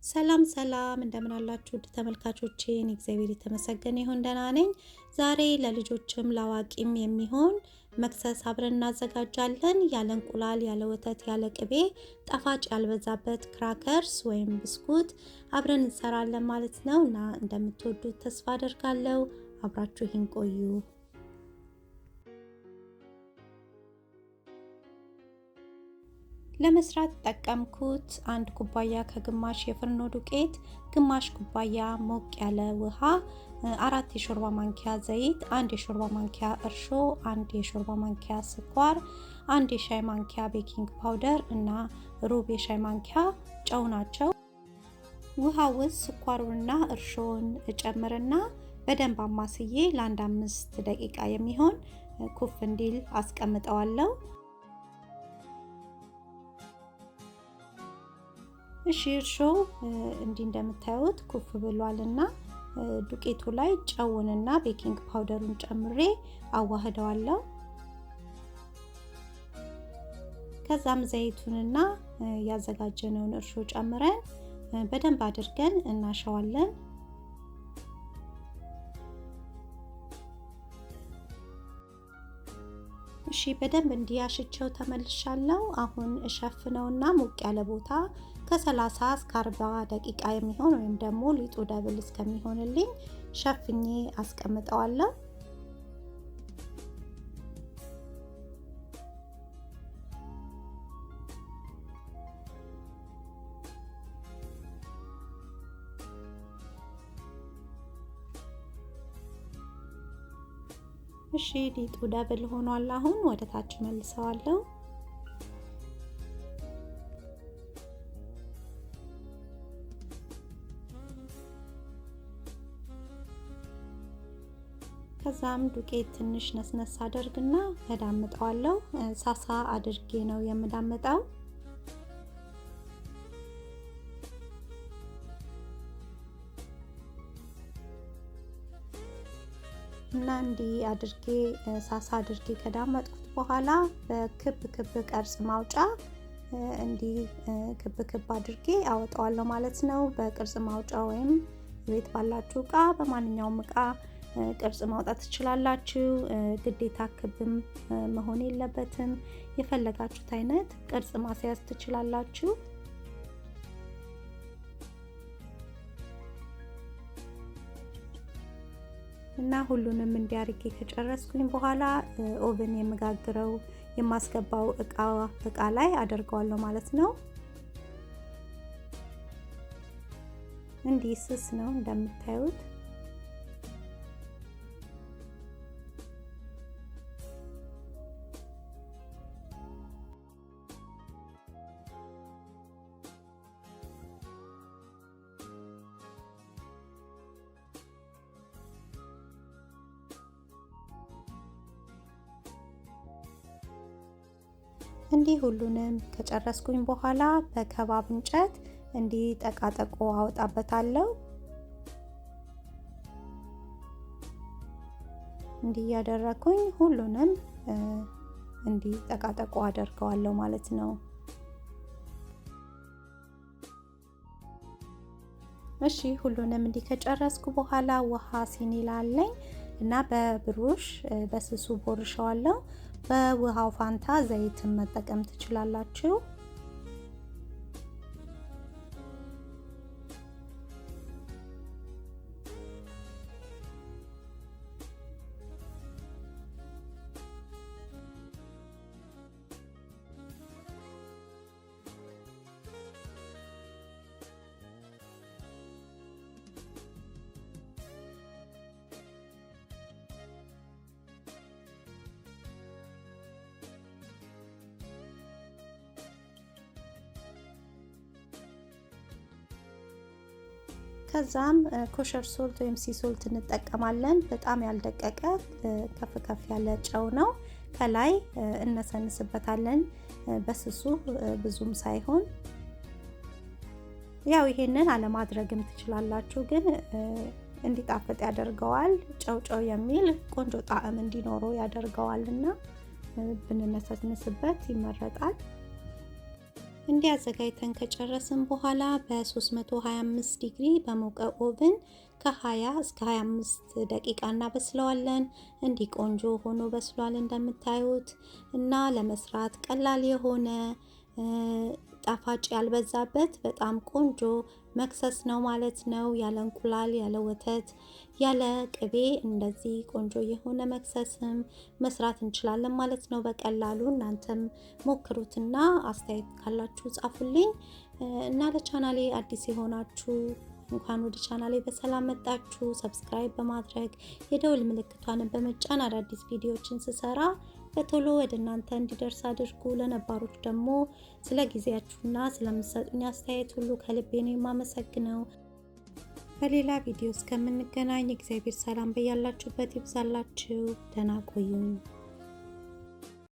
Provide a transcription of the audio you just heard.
ሰላም ሰላም እንደምን አላችሁ ውድ ተመልካቾቼ? እግዚአብሔር የተመሰገነ ይሁን ደህና ነኝ። ዛሬ ለልጆችም ለአዋቂም የሚሆን መክሰስ አብረን እናዘጋጃለን። ያለ እንቁላል፣ ያለ ወተት፣ ያለ ቅቤ ጣፋጭ ያልበዛበት ክራከርስ ወይም ብስኩት አብረን እንሰራለን ማለት ነው እና እንደምትወዱት ተስፋ አደርጋለሁ። አብራችሁ ይህን ቆዩ። ለመስራት ተጠቀምኩት 1 ኩባያ ከግማሽ የፍርኖ ዱቄት፣ ግማሽ ኩባያ ሞቅ ያለ ውሃ፣ 4 የሾርባ ማንኪያ ዘይት፣ 1 የሾርባ ማንኪያ እርሾ፣ 1 የሾርባ ማንኪያ ስኳር፣ 1 የሻይ ማንኪያ ቤኪንግ ፓውደር እና ሩብ የሻይ ማንኪያ ጨው ናቸው። ውሃ ውስጥ ስኳሩንና እርሾውን እጨምርና በደንብ አማስዬ ለ1 5 ደቂቃ የሚሆን ኩፍ እንዲል አስቀምጠዋለሁ። እሺ እርሾው እንዲህ እንደምታዩት ኩፍ ብሏልና ዱቄቱ ላይ ጨውንና ቤኪንግ ፓውደሩን ጨምሬ አዋህደዋለሁ። ከዛም ዘይቱንና ያዘጋጀነውን እርሾ ጨምረን በደንብ አድርገን እናሸዋለን። እሺ በደንብ እንዲያሽቸው ተመልሻለሁ። አሁን እሸፍነውና ሞቅ ያለ ቦታ ከ30 እስከ 40 ደቂቃ የሚሆን ወይም ደግሞ ሊጡ ደብል እስከሚሆንልኝ ሸፍኜ አስቀምጠዋለሁ። እሺ ሊጡ ደብል ሆኗል። አሁን ወደ ታች መልሰዋለሁ። ከዛም ዱቄት ትንሽ ነስነስ አደርግና እዳምጠዋለሁ። ሳሳ አድርጌ ነው የምዳምጠው። እና እንዲህ አድርጌ ሳሳ አድርጌ ከዳመጥኩት በኋላ በክብ ክብ ቅርጽ ማውጫ እንዲህ ክብ ክብ አድርጌ አወጣዋለሁ ማለት ነው። በቅርጽ ማውጫ ወይም ቤት ባላችሁ እቃ በማንኛውም እቃ ቅርጽ ማውጣት ትችላላችሁ። ግዴታ ክብም መሆን የለበትም። የፈለጋችሁት አይነት ቅርጽ ማስያዝ ትችላላችሁ። እና ሁሉንም እንዲያርጌ ከጨረስኩኝ በኋላ ኦቨን የምጋግረው የማስገባው እቃ ላይ አደርገዋለሁ ማለት ነው። እንዲህ ስስ ነው እንደምታዩት። እንዲህ ሁሉንም ከጨረስኩኝ በኋላ በከባብ እንጨት እንዲህ ጠቃጠቆ አወጣበታለሁ። እንዲህ ያደረኩኝ ሁሉንም እንዲህ ጠቃጠቆ አደርገዋለሁ ማለት ነው። እሺ ሁሉንም እንዲህ ከጨረስኩ በኋላ ውሃ ሲኒ ላለኝ እና በብሩሽ በስሱ ቦርሻዋለሁ። በውሃው ፋንታ ዘይትን መጠቀም ትችላላችሁ። ከዛም ኮሸር ሶልት ወይም ሲሶልት እንጠቀማለን። በጣም ያልደቀቀ ከፍ ከፍ ያለ ጨው ነው። ከላይ እነሰንስበታለን በስሱ ብዙም ሳይሆን። ያው ይሄንን አለማድረግም ትችላላችሁ፣ ግን እንዲጣፍጥ ያደርገዋል። ጨው የሚል ቆንጆ ጣዕም እንዲኖረው ያደርገዋልና ብንነሰንስበት ይመረጣል። እንዲያዘጋጅተን ከጨረስን በኋላ በ325 ዲግሪ በሞቀ ኦቭን ከ20 እስከ 25 ደቂቃ እናበስለዋለን። እንዲህ ቆንጆ ሆኖ በስሏል እንደምታዩት እና ለመስራት ቀላል የሆነ ጣፋጭ ያልበዛበት በጣም ቆንጆ መክሰስ ነው ማለት ነው። ያለ እንቁላል፣ ያለ ወተት፣ ያለ ቅቤ እንደዚህ ቆንጆ የሆነ መክሰስም መስራት እንችላለን ማለት ነው በቀላሉ። እናንተም ሞክሩትና አስተያየት ካላችሁ ጻፉልኝ እና ለቻናሌ አዲስ የሆናችሁ እንኳን ወደ ቻናሌ በሰላም መጣችሁ። ሰብስክራይብ በማድረግ የደውል ምልክቷን በመጫን አዳዲስ ቪዲዮዎችን ስሰራ በቶሎ ወደ እናንተ እንዲደርስ አድርጉ። ለነባሮች ደግሞ ስለ ጊዜያችሁና ስለምትሰጡኝ አስተያየት ሁሉ ከልቤ ነው የማመሰግነው። በሌላ ቪዲዮ እስከምንገናኝ እግዚአብሔር ሰላም በያላችሁበት ይብዛላችሁ። ደህና ቆዩኝ።